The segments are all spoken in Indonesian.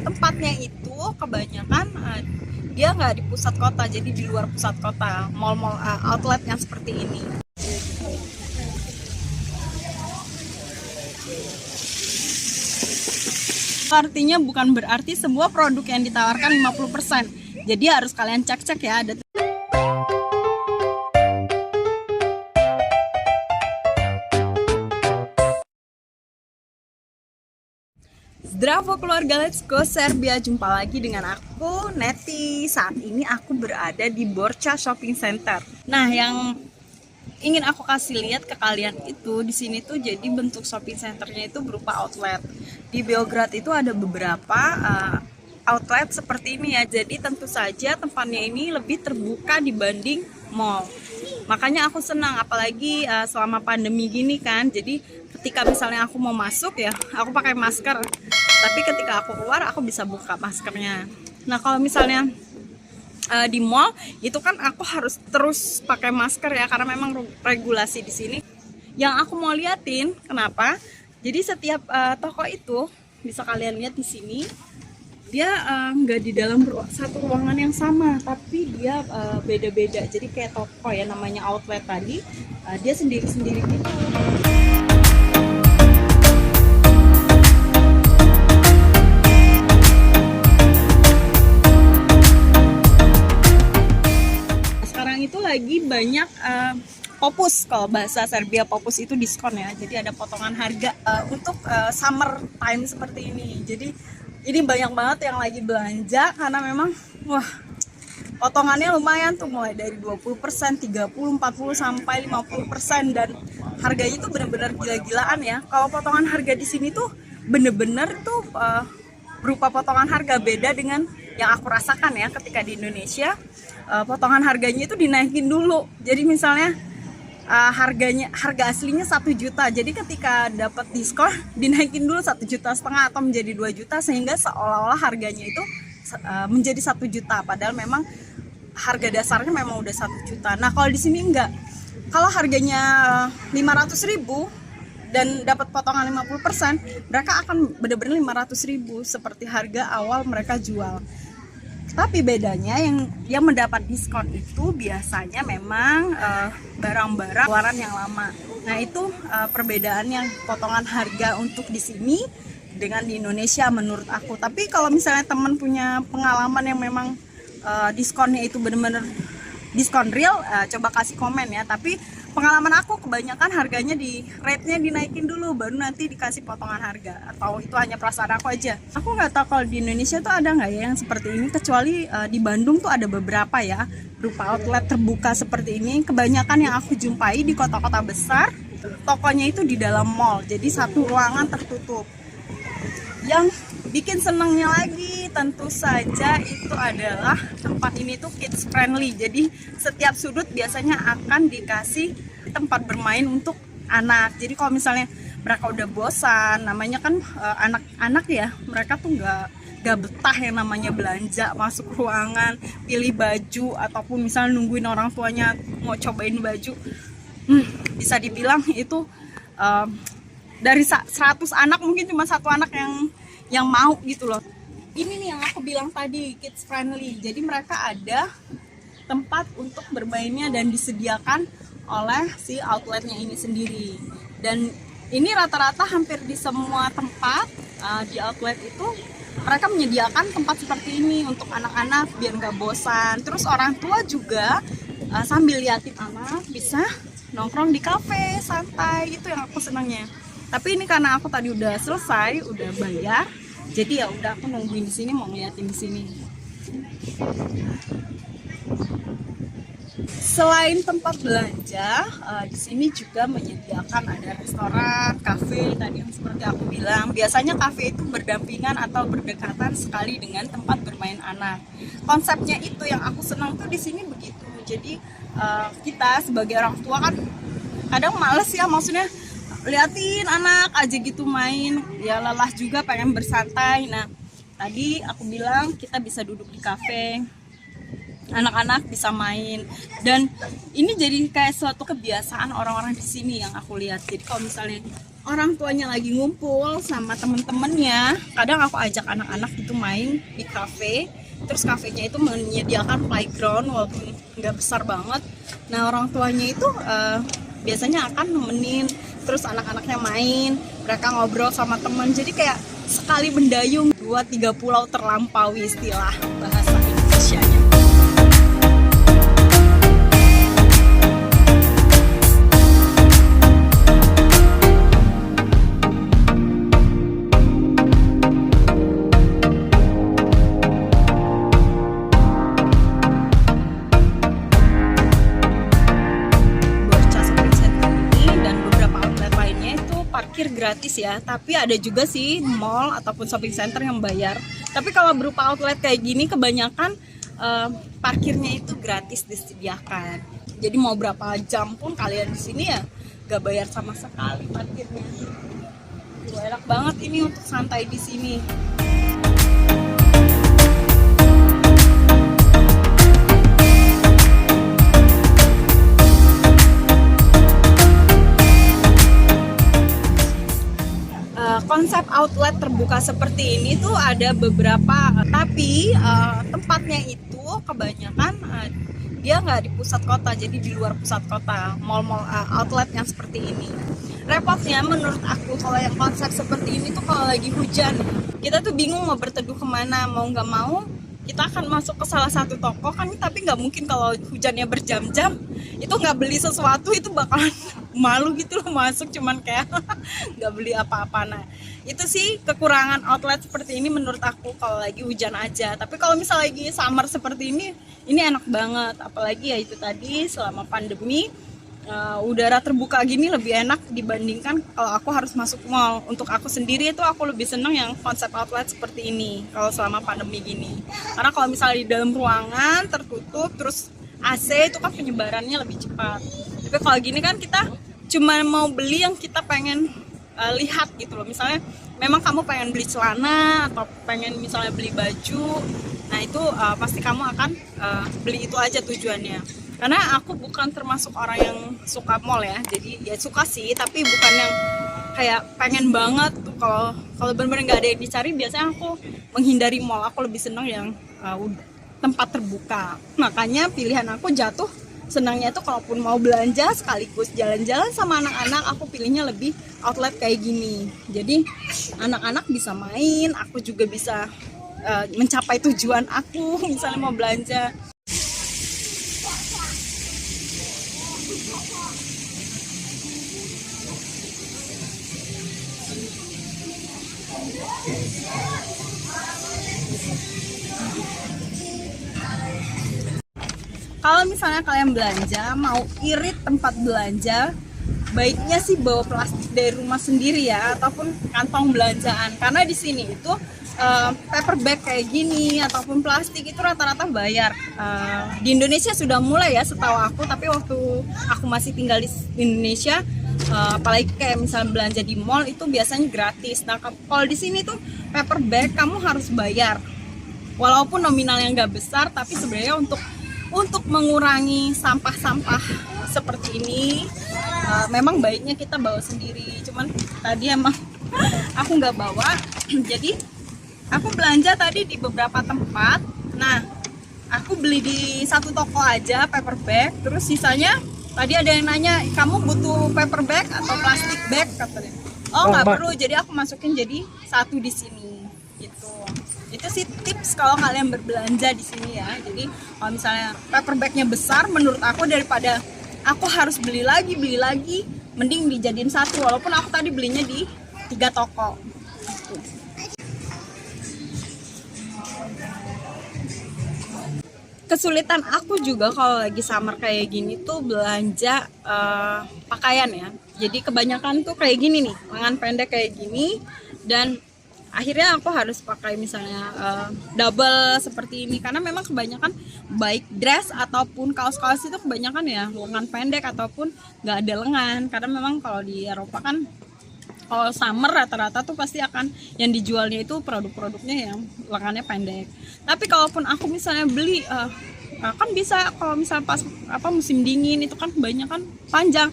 tempatnya itu kebanyakan dia nggak di pusat kota, jadi di luar pusat kota, mall-mall outlet yang seperti ini. Artinya bukan berarti semua produk yang ditawarkan 50%. Jadi harus kalian cek-cek ya. Ada Zdravo keluarga, let's go Serbia. Jumpa lagi dengan aku Neti. Saat ini aku berada di Borca Shopping Center. Nah, yang ingin aku kasih lihat ke kalian itu di sini tuh jadi bentuk shopping centernya itu berupa outlet. Di Beograd itu ada beberapa outlet seperti ini ya. Jadi tentu saja tempatnya ini lebih terbuka dibanding mall. Makanya aku senang, apalagi selama pandemi gini kan. Jadi ketika misalnya aku mau masuk ya, aku pakai masker. Tapi ketika aku keluar, aku bisa buka maskernya. Nah, kalau misalnya di mall itu kan aku harus terus pakai masker ya, karena memang regulasi di sini. Yang aku mau liatin, kenapa? Jadi setiap toko itu bisa kalian lihat di sini, dia nggak di dalam satu ruangan yang sama, tapi dia beda-beda. Jadi kayak toko ya, namanya outlet tadi, dia sendiri-sendiri gitu. Itu lagi banyak popus, kalau bahasa Serbia popus itu diskon ya, jadi ada potongan harga untuk summer time seperti ini. Jadi ini banyak banget yang lagi belanja karena memang wah, potongannya lumayan tuh, mulai dari 20%, 30, 40 sampai 50%, dan harganya itu bener-bener gila-gilaan ya. Kalau potongan harga di sini tuh bener-bener tuh berupa potongan harga, beda dengan yang aku rasakan ya ketika di Indonesia. Potongan harganya itu dinaikin dulu. Jadi misalnya harga aslinya 1 juta. Jadi ketika dapat diskon dinaikin dulu 1,5 juta atau menjadi 2 juta, sehingga seolah-olah harganya itu menjadi 1 juta, padahal memang harga dasarnya memang udah 1 juta. Nah, kalau di sini enggak. Kalau harganya 500.000 dan dapat potongan 50%, mereka akan benar-benar 500.000 seperti harga awal mereka jual. Tapi bedanya yang mendapat diskon itu biasanya memang barang-barang keluaran yang lama. Nah, itu perbedaannya, potongan harga untuk di sini dengan di Indonesia menurut aku. Tapi kalau misalnya teman punya pengalaman yang memang diskonnya itu benar-benar diskon real, coba kasih komen ya. Tapi pengalaman aku kebanyakan harganya rate-nya dinaikin dulu, baru nanti dikasih potongan harga. Atau itu hanya perasaan aku aja. Aku nggak tahu kalau di Indonesia tuh ada nggak ya yang seperti ini, kecuali di Bandung tuh ada beberapa ya, berupa outlet terbuka seperti ini. Kebanyakan yang aku jumpai di kota-kota besar, tokonya itu di dalam mall, jadi satu ruangan tertutup. Yang bikin senangnya lagi tentu saja itu adalah tempat ini tuh kids friendly. Jadi setiap sudut biasanya akan dikasih tempat bermain untuk anak. Jadi kalau misalnya mereka udah bosan, namanya kan anak-anak ya, mereka tuh nggak betah yang namanya belanja, masuk ruangan, pilih baju, ataupun misalnya nungguin orang tuanya mau cobain baju. Bisa dibilang itu dari 100 anak mungkin cuma 1 anak yang mau gitu loh. Ini nih yang aku bilang tadi, kids friendly. Jadi mereka ada tempat untuk bermainnya dan disediakan oleh si outletnya ini sendiri. Dan ini rata-rata hampir di semua tempat di outlet itu mereka menyediakan tempat seperti ini untuk anak-anak biar nggak bosan. Terus orang tua juga sambil liatin anak bisa nongkrong di kafe santai, itu yang aku senangnya. Tapi ini karena aku tadi udah selesai, udah bayar, jadi ya udah aku nungguin di sini, mau ngeliatin di sini. Selain tempat belanja, di sini juga menyediakan ada restoran, kafe tadi yang seperti aku bilang. Biasanya kafe itu berdampingan atau berdekatan sekali dengan tempat bermain anak. Konsepnya itu yang aku senang tuh di sini begitu. Jadi kita sebagai orang tua kan kadang males ya, maksudnya liatin anak aja gitu main, ya lelah juga, pengen bersantai. Nah, tadi aku bilang kita bisa duduk di kafe, anak-anak bisa main, dan ini jadi kayak suatu kebiasaan orang-orang di sini yang aku lihat. Jadi kalau misalnya orang tuanya lagi ngumpul sama temen-temennya, kadang aku ajak anak-anak itu main di kafe. Terus kafenya itu menyediakan playground walaupun nggak besar banget. Nah orang tuanya itu biasanya akan nemenin, terus anak-anaknya main, mereka ngobrol sama teman. Jadi kayak sekali mendayung 2-3 pulau terlampaui, istilah bahasa Indonesianya. Parkir gratis ya, tapi ada juga sih mall ataupun shopping center yang bayar. Tapi kalau berupa outlet kayak gini kebanyakan parkirnya itu gratis disediakan. Jadi mau berapa jam pun kalian di sini ya gak bayar sama sekali parkirnya. Enak banget ini untuk santai di sini. Konsep outlet terbuka seperti ini tuh ada beberapa, tapi tempatnya itu kebanyakan dia nggak di pusat kota, jadi di luar pusat kota, mall-mall outlet yang seperti ini. Repotnya menurut aku kalau yang konsep seperti ini tuh kalau lagi hujan, kita tuh bingung mau berteduh kemana, mau nggak mau kita akan masuk ke salah satu toko kan, tapi nggak mungkin kalau hujannya berjam-jam itu nggak beli sesuatu, itu bakalan malu gitu loh masuk cuman kayak nggak beli apa-apa. Nah itu sih kekurangan outlet seperti ini menurut aku kalau lagi hujan aja. Tapi kalau misalnya lagi summer seperti ini enak banget, apalagi ya itu tadi selama pandemi udara terbuka gini lebih enak dibandingkan kalau aku harus masuk mall. Untuk aku sendiri itu aku lebih seneng yang konsep outlet seperti ini kalau selama pandemi gini, karena kalau misalnya di dalam ruangan tertutup terus AC itu kan penyebarannya lebih cepat. Tapi kalau gini kan kita cuma mau beli yang kita pengen lihat gitu loh. Misalnya memang kamu pengen beli celana atau pengen misalnya beli baju, nah itu pasti kamu akan beli itu aja tujuannya. Karena aku bukan termasuk orang yang suka mall ya, jadi ya suka sih, tapi bukan yang kayak pengen banget tuh. Kalau bener-bener nggak ada yang dicari, biasanya aku menghindari mall. Aku lebih seneng yang tempat terbuka. Makanya pilihan aku jatuh senangnya itu kalaupun mau belanja sekaligus jalan-jalan sama anak-anak, aku pilihnya lebih outlet kayak gini. Jadi anak-anak bisa main, aku juga bisa mencapai tujuan aku misalnya mau belanja. Kalau misalnya kalian belanja, mau irit tempat belanja, baiknya sih bawa plastik dari rumah sendiri ya, ataupun kantong belanjaan. Karena di sini itu paper bag kayak gini ataupun plastik itu rata-rata bayar. Di Indonesia sudah mulai ya setahu aku, tapi waktu aku masih tinggal di Indonesia, apalagi kayak misalnya belanja di mall itu biasanya gratis. Nah kalau di sini tuh paper bag kamu harus bayar, walaupun nominalnya nggak besar, tapi sebenarnya untuk mengurangi sampah-sampah seperti ini memang baiknya kita bawa sendiri. Cuman tadi emang aku nggak bawa, jadi aku belanja tadi di beberapa tempat. Nah aku beli di satu toko aja paper bag, terus sisanya tadi ada yang nanya, kamu butuh paper bag atau plastik bag, katanya. Oh nggak perlu, jadi aku masukin jadi satu di sini gitu. Itu sih tips kalau kalian berbelanja di sini ya. Jadi kalau misalnya paper bagnya besar, menurut aku daripada aku harus beli lagi, mending dijadiin satu. Walaupun aku tadi belinya di 3 toko. Kesulitan aku juga kalau lagi summer kayak gini tuh belanja pakaian ya. Jadi kebanyakan tuh kayak gini nih, lengan pendek kayak gini, dan akhirnya aku harus pakai misalnya double seperti ini, karena memang kebanyakan baik dress ataupun kaos-kaos itu kebanyakan ya lengan pendek ataupun nggak ada lengan, karena memang kalau di Eropa kan kalau summer rata-rata tuh pasti akan yang dijualnya itu produk-produknya yang lengannya pendek. Tapi kalaupun aku misalnya beli kan bisa kalau misalnya pas musim dingin itu kan kebanyakan panjang.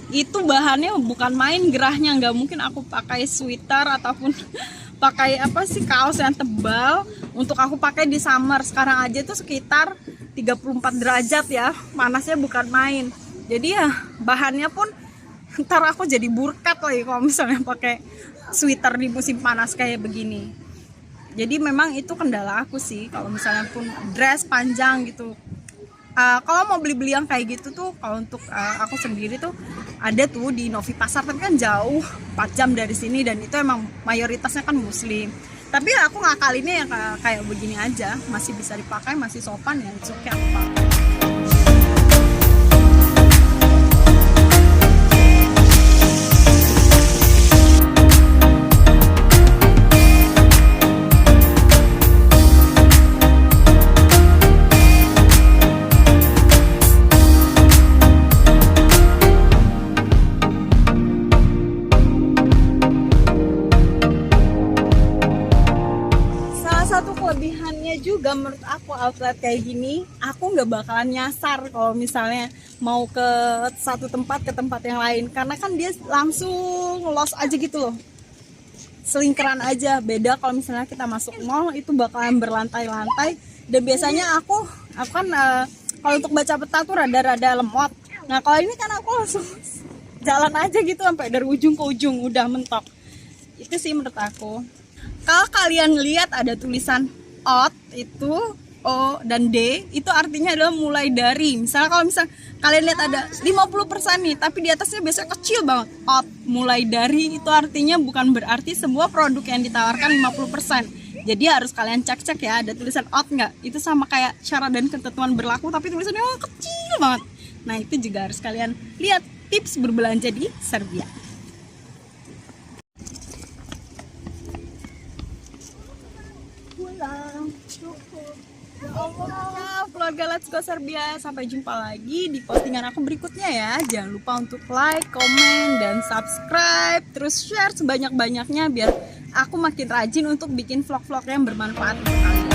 itu bahannya bukan main gerahnya, nggak mungkin aku pakai sweater ataupun pakai apa sih kaos yang tebal untuk aku pakai di summer. Sekarang aja tuh sekitar 34 derajat ya, panasnya bukan main. Jadi ya bahannya pun ntar aku jadi burkat lagi kalau misalnya pakai sweater di musim panas kayak begini. Jadi memang itu kendala aku sih kalau misalnya pun dress panjang gitu. Kalau mau beli-beli yang kayak gitu tuh, kalau untuk aku sendiri tuh ada tuh di Novi Pasar, tapi kan jauh 4 jam dari sini dan itu emang mayoritasnya kan muslim. Tapi ya aku ngakalinnya yang kayak begini aja, masih bisa dipakai, masih sopan ya, it's okay aku pakai. Satu kelebihannya juga menurut aku outlet kayak gini, aku nggak bakalan nyasar kalau misalnya mau ke satu tempat ke tempat yang lain, karena kan dia langsung los aja gitu loh, selingkeran aja. Beda kalau misalnya kita masuk mall itu bakalan berlantai-lantai, dan biasanya aku kan kalau untuk baca peta tuh rada-rada lemot. Nah kalau ini kan aku langsung jalan aja gitu sampai dari ujung ke ujung udah mentok. Itu sih menurut aku. Kalau kalian lihat ada tulisan out itu O dan D, itu artinya adalah mulai dari. Misalnya kalau kalian lihat ada 50% nih, tapi di atasnya biasanya kecil banget, out mulai dari, itu artinya bukan berarti sebuah produk yang ditawarkan 50%. Jadi harus kalian cek-cek ya, ada tulisan out nggak. Itu sama kayak syarat dan ketentuan berlaku, tapi tulisannya kecil banget. Nah itu juga harus kalian lihat. Tips berbelanja di Serbia. Ya Allah, keluarga Let's Go Serbia, sampai jumpa lagi di postingan aku berikutnya ya. Jangan lupa untuk like, komen, dan subscribe. Terus share sebanyak-banyaknya biar aku makin rajin untuk bikin vlog-vlog yang bermanfaat untuk kalian.